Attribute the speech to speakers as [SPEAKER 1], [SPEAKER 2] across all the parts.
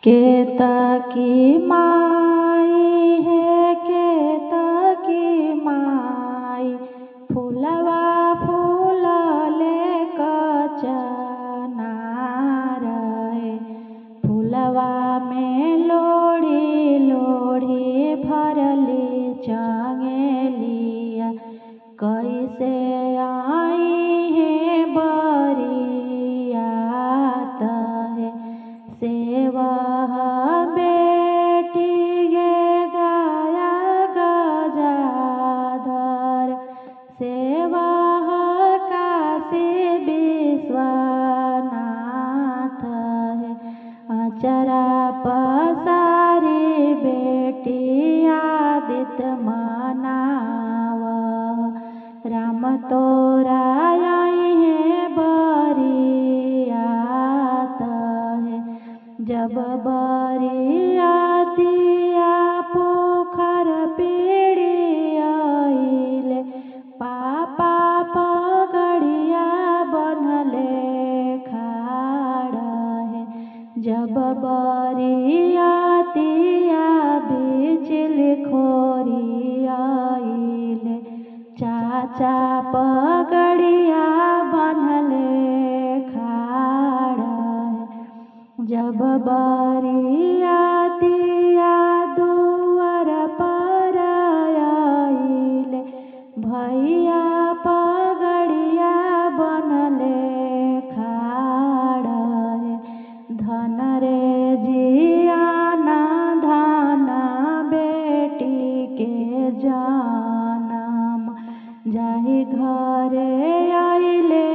[SPEAKER 1] केतकी माई है केतकी माई फूलवा फूलले कचनार है फूलवा में लोड़ी लोड़ी भरली चंगेलिया कैसे आई है बरियात है सेवह बेटी गे गाया गजाधर सेवह काशी विश्वनाथ है अचरा पसारी बेटी आदित्य मनाव राम तोरा आई है बरियात है जब बरियातिया पोखर पीड़ियाइले पापा पगड़िया बनले खाड़ है जब बरियातिया बिचल खोरियाइले चाचा पगड़िया बनले खाड़ है जब बरियातिया दुआर पर आइले भैया पगड़िया बनले खाड़ है धन रे जियाना धन बेटी के जनम जाहि घरे आइले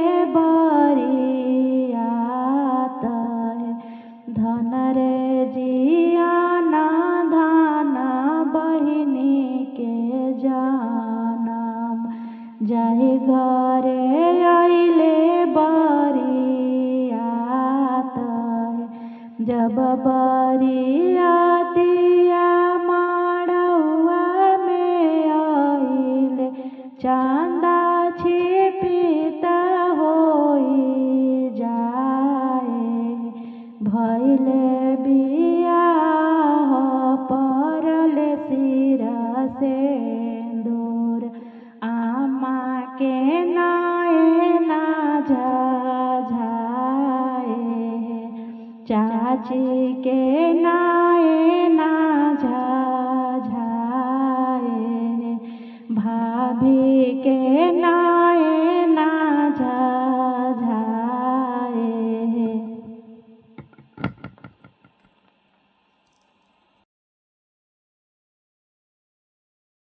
[SPEAKER 1] बरियात है धन रे जियाना धन बहिनी के जनम जाहि घरे आइले बरियात है जब बरियातिया माड़ुआ में आइले चांदा छिपिता होई जाए भइले बियाह परले सिर सिंदूर आमा के नाए ना झाए चाची के नाए ना झा